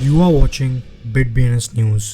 You are watching BitBNS News.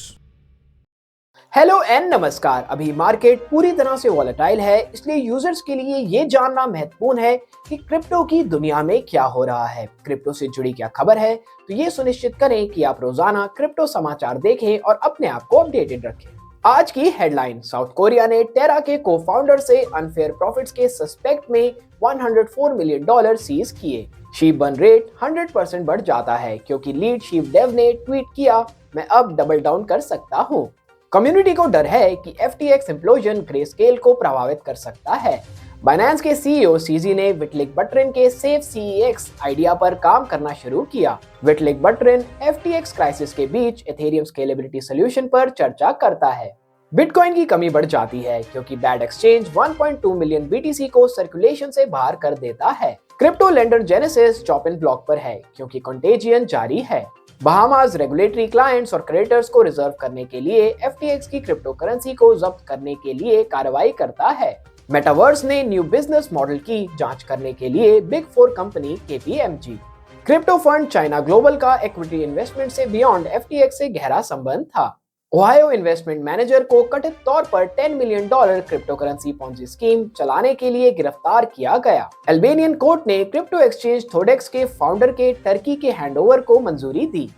Hello and नमस्कार। अभी market पूरी तरह से वॉलेटाइल है, इसलिए यूजर्स के लिए ये जानना महत्वपूर्ण है कि क्रिप्टो की दुनिया में क्या हो रहा है, क्रिप्टो से जुड़ी क्या खबर है। तो ये सुनिश्चित करें कि आप रोजाना क्रिप्टो समाचार देखें और अपने आप को अपडेटेड रखें। आज की हेडलाइन, साउथ कोरिया ने टेरा के को फाउंडर से अनफेयर प्रॉफिट्स के सस्पेक्ट में $104 मिलियन सीज किए। शीप बर्न रेट 100% बढ़ जाता है क्योंकि लीड शीप डेव ने ट्वीट किया, मैं अब डबल डाउन कर सकता हूँ। कम्युनिटी को डर है कि FTX इम्प्लोजन ग्रेस्केल को प्रभावित कर सकता है। बाइनेंस के CEO सीजी ने विटलिक बटरिन के सेफ CEX आइडिया पर काम करना शुरू किया। विटलिक बटरिन FTX क्राइसिस के बीच एथेरियम स्केलेबिलिटी सॉल्यूशन पर चर्चा करता है। बिटकॉइन की कमी बढ़ जाती है क्योंकि बैड एक्सचेंज 1.2 मिलियन BTC को सर्कुलेशन से बाहर कर देता है। Crypto lender genesis chopping block पर है क्योंकि कंटेजियन जारी है। बहामास रेगुलेटरी क्लाइंट्स और क्रेडिटर्स को रिजर्व करने के लिए FTX की क्रिप्टो करेंसी को जब्त करने के लिए कार्रवाई करता है। मेटावर्स ने न्यू बिजनेस मॉडल की जांच करने के लिए big 4 company KPMG। Crypto fund China global का इक्विटी इन्वेस्टमेंट से बियॉन्ड FTX से गहरा संबंध था। ओहायो इन्वेस्टमेंट मैनेजर को कथित तौर पर $10 million crypto currency Ponzi scheme चलाने के लिए गिरफ्तार किया गया। अल्बेनियन कोर्ट ने क्रिप्टो एक्सचेंज थोडेक्स के फाउंडर के टर्की के हैंडओवर को मंजूरी दी।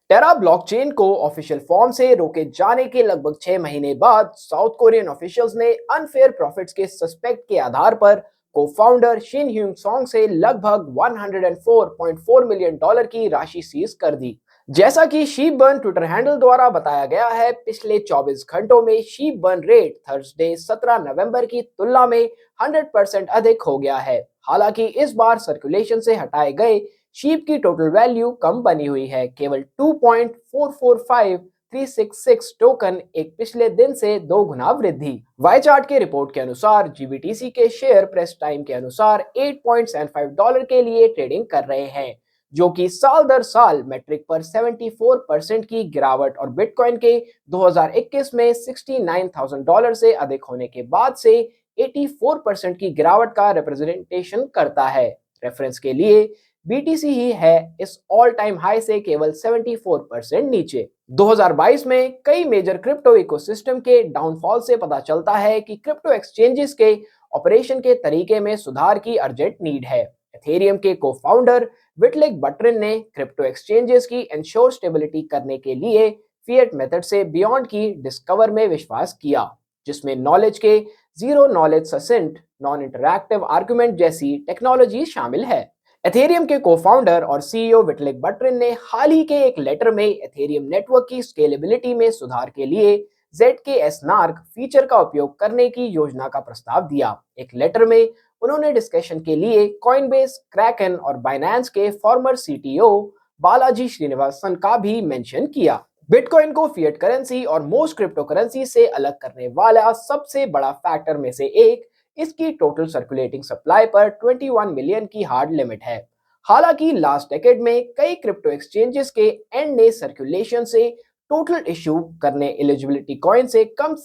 टेरा ब्लॉकचेन को ऑफिशियल फॉर्म से रोके जाने के लगभग 6 महीने बाद साउथ कोरियन ऑफिशियल्स ने अनफेयर प्रॉफिट्स के सस्पेक्ट के आधार पर को फाउंडर शिन ह्यूंग सॉन्ग से लगभग $104.4 मिलियन की राशि सीज कर दी। जैसा कि शीप बर्न ट्विटर हैंडल द्वारा बताया गया है, पिछले 24 घंटों में शीप बर्न रेट थर्सडे 17 नवंबर की तुलना में 100% अधिक हो गया है। हालांकि इस बार सर्कुलेशन से हटाए गए शीप की टोटल वैल्यू कम बनी हुई है, केवल 2.445366 टोकन, एक पिछले दिन से 2 गुना वृद्धि। वाई चार्ट के रिपोर्ट के अनुसार GBTC के शेयर प्रेस टाइम के अनुसार $8.75 के लिए ट्रेडिंग कर रहे हैं, जो कि साल दर साल मैट्रिक पर 74% की गिरावट और बिटकॉइन के 2021 में $69,000 से अधिक होने के बाद से 84% की गिरावट का रिप्रेजेंटेशन करता है। रेफरेंस के लिए BTC ही है इस ऑल टाइम हाई से केवल 74% नीचे। 2022 में कई मेजर क्रिप्टो इकोसिस्टम के डाउनफॉल से पता चलता है कि क्रिप्टो एक्सचेंजेस के ऑपरेशन के तरीके में सुधार की अर्जेंट नीड है। एथेरियम के को फाउंडर विटलिक बटरिन ने क्रिप्टो एक्सचेंजेस की इंश्योर स्टेबिलिटी करने के लिए फिएट मेथड से बियॉन्ड की डिस्कवर में विश्वास किया, जिसमें नॉलेज के zero knowledge succinct non interactive argument जैसी टेक्नोलॉजी शामिल है। एथेरियम के को फाउंडर और CEO विटलिक बटरिन ने हाल ही के एक लेटर में एथेरियम नेटवर्क की स्केलेबिलिटी में सुधार के लिए ZKS नार्क फीचर का उपयोग करने की योजना का प्रस्ताव दिया। एक लेटर में उन्होंने डिस्कशन के लिए कॉइनबेस, क्रैकन और बाइनेंस के फॉर्मर CTO बालाजी श्रीनिवासन का भी मेंशन किया। बिटकॉइन को फिएट करेंसी और मोस्ट क्रिप्टो करेंसी से अलग करने वाला सबसे बड़ा फैक्टर में से एक इसकी टोटल सर्कुलेटिंग सप्लाई पर 21 मिलियन की हार्ड लिमिट है। हालांकि लास्ट डेकेड में कई क्रिप्टो एक्सचेंजेस के एंड ने सर्कुलेशन से टोटल इशू करने एलिजिबिलिटी कॉइन से कम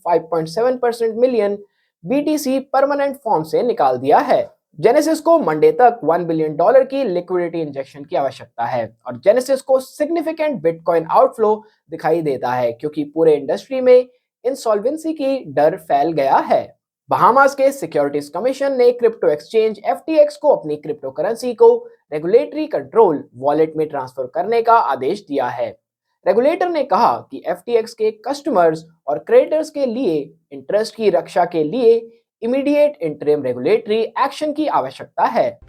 5.7% मिलियन BTC परमानेंट फॉर्म से निकाल दिया है। जेनेसिस को मंडे तक $1 बिलियन की लिक्विडिटी इंजेक्शन की आवश्यकता है और जेनेसिस को सिग्निफिकेंट बिटकॉइन आउटफ्लो दिखाई देता है क्योंकि पूरे इंडस्ट्री में इंसॉल्वेंसी की डर फैल गया है। बहामास के सिक्योरिटीज कमीशन ने क्रिप्टो एक्सचेंज FTX को अपनी क्रिप्टो करेंसी को रेगुलेटरी कंट्रोल वॉलेट में ट्रांसफर करने का आदेश दिया है। रेगुलेटर ने कहा कि FTX के कस्टमर्स और क्रेडिटर्स के लिए इंटरेस्ट की रक्षा के लिए इमीडिएट इंटरिम रेगुलेटरी एक्शन की आवश्यकता है।